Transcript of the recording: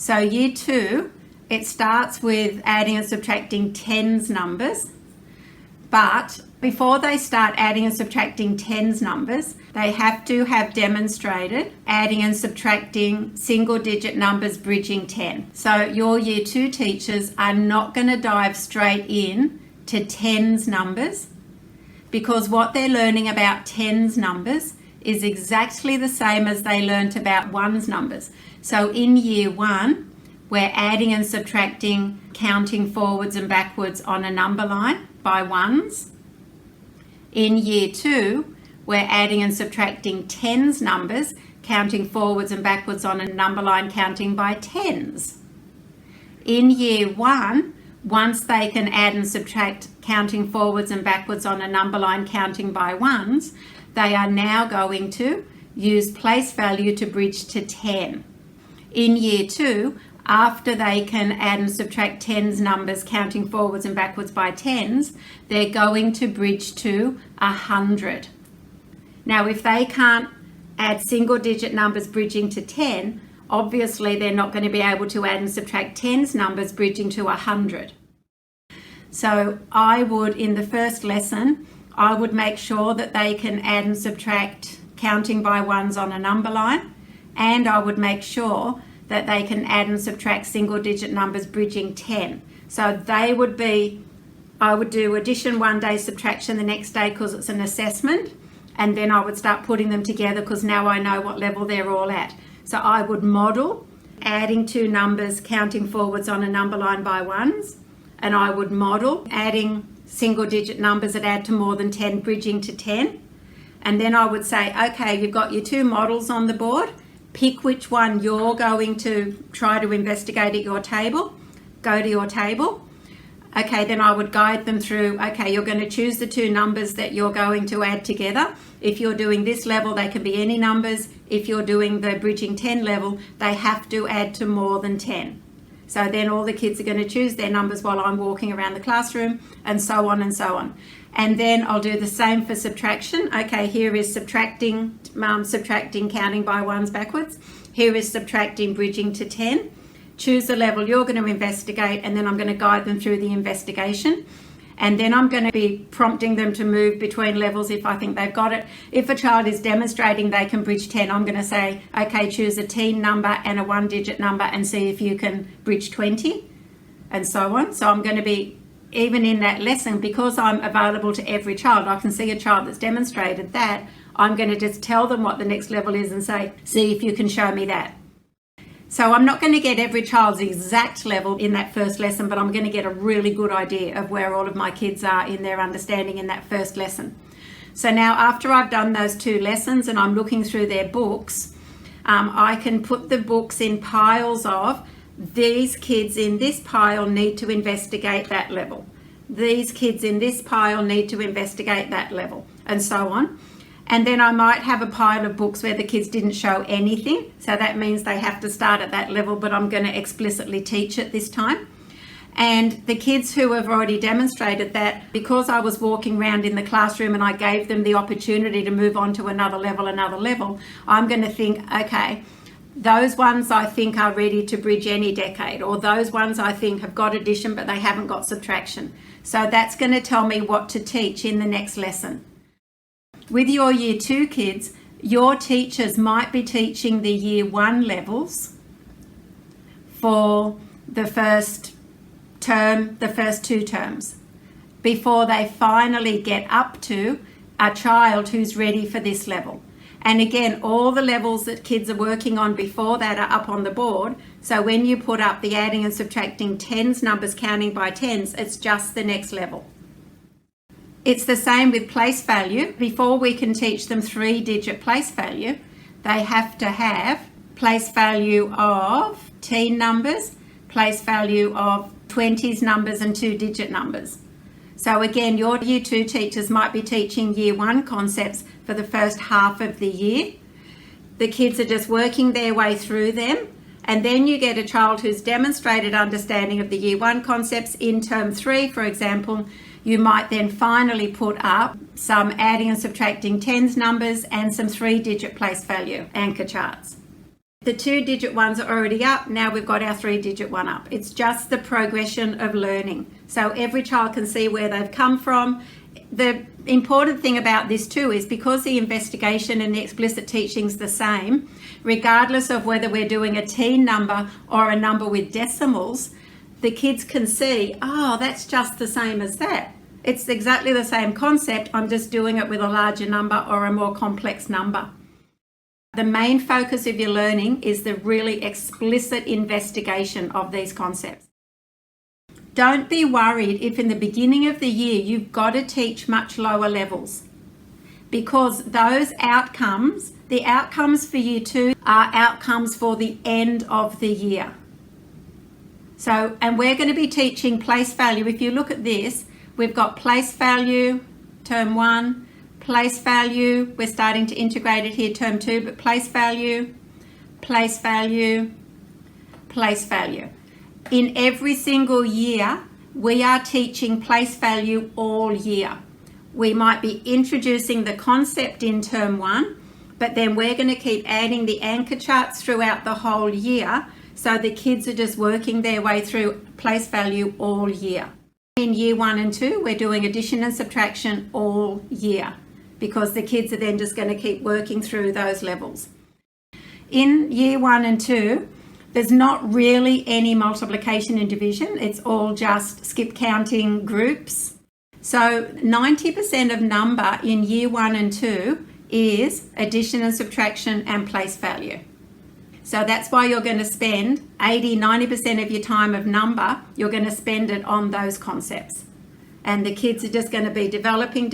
So year 2, it starts with adding and subtracting tens numbers, but before they start adding and subtracting tens numbers, they have to have demonstrated adding and subtracting single digit numbers bridging 10. So your year 2 teachers are not going to dive straight in to tens numbers, because what they're learning about tens numbers is exactly the same as they learnt about ones numbers. So in year 1, we're adding and subtracting, counting forwards and backwards on a number line by ones. In year 2, we're adding and subtracting tens numbers, counting forwards and backwards on a number line, counting by tens. In year 1, once they can add and subtract, counting forwards and backwards on a number line, counting by ones, they are now going to use place value to bridge to 10. In year 2, after they can add and subtract tens numbers, counting forwards and backwards by tens, they're going to bridge to 100. Now, if they can't add single digit numbers bridging to 10, obviously they're not going to be able to add and subtract tens numbers bridging to 100. So I would, in the first lesson, I would make sure that they can add and subtract counting by ones on a number line, and I would make sure that they can add and subtract single digit numbers bridging 10. So they would be, I would do addition one day, subtraction the next day because it's an assessment, and then I would start putting them together because now I know what level they're all at. So I would model adding two numbers, counting forwards on a number line by ones, and I would model adding single digit numbers that add to more than 10 bridging to 10. And then I would say, okay, you've got your two models on the board. Pick which one you're going to try to investigate at your table. Go to your table. Okay, then I would guide them through, okay, you're going to choose the two numbers that you're going to add together. If you're doing this level, they can be any numbers. If you're doing the bridging 10 level, they have to add to more than 10. So then all the kids are going to choose their numbers while I'm walking around the classroom, and so on and so on. And then I'll do the same for subtraction. Okay, here is subtracting, counting by ones backwards. Here is subtracting, bridging to 10. Choose the level you're going to investigate, and then I'm going to guide them through the investigation. And then I'm going to be prompting them to move between levels if I think they've got it. If a child is demonstrating they can bridge 10, I'm going to say, okay, choose a teen number and a one-digit number and see if you can bridge 20, and so on. So I'm going to be, even in that lesson, because I'm available to every child, I can see a child that's demonstrated that, I'm going to just tell them what the next level is and say, see if you can show me that. So I'm not going to get every child's exact level in that first lesson, but I'm going to get a really good idea of where all of my kids are in their understanding in that first lesson. So now after I've done those two lessons and I'm looking through their books, I can put the books in piles of, these kids in this pile need to investigate that level. These kids in this pile need to investigate that level, and so on. And then I might have a pile of books where the kids didn't show anything. So that means they have to start at that level, but I'm going to explicitly teach it this time. And the kids who have already demonstrated that, because I was walking around in the classroom and I gave them the opportunity to move on to another level, I'm going to think, okay, those ones I think are ready to bridge any decade, or those ones I think have got addition but they haven't got subtraction. So that's going to tell me what to teach in the next lesson. With your year 2 kids, your teachers might be teaching the year 1 levels for the first term, the first 2 terms, before they finally get up to a child who's ready for this level. And again, all the levels that kids are working on before that are up on the board. So when you put up the adding and subtracting tens numbers, counting by tens, it's just the next level. It's the same with place value. Before we can teach them 3-digit place value, they have to have place value of teen numbers, place value of 20s numbers and 2-digit numbers. So again, your year 2 teachers might be teaching year 1 concepts for the first half of the year. The kids are just working their way through them. And then you get a child who's demonstrated understanding of the year 1 concepts in term 3, for example. You might then finally put up some adding and subtracting tens numbers and some 3-digit place value anchor charts. The 2-digit ones are already up. Now we've got our 3-digit one up. It's just the progression of learning. So every child can see where they've come from. The important thing about this too is because the investigation and the explicit teaching is the same, regardless of whether we're doing a teen number or a number with decimals, the kids can see, oh, that's just the same as that. It's exactly the same concept. I'm just doing it with a larger number or a more complex number. The main focus of your learning is the really explicit investigation of these concepts. Don't be worried if in the beginning of the year you've got to teach much lower levels, because those outcomes, the outcomes for year 2 are outcomes for the end of the year. So, and we're going to be teaching place value. If you look at this, we've got place value, term 1, place value, we're starting to integrate it here, term 2, but place value, place value, place value. In every single year, we are teaching place value all year. We might be introducing the concept in term 1, but then we're going to keep adding the anchor charts throughout the whole year, so the kids are just working their way through place value all year. In year 1 and 2, we're doing addition and subtraction all year, because the kids are then just going to keep working through those levels. In year 1 and 2, there's not really any multiplication and division. It's all just skip counting groups. So 90% of number in year 1 and 2 is addition and subtraction and place value. So that's why you're going to spend 80-90% of your time of number, you're going to spend it on those concepts. And the kids are just going to be developing.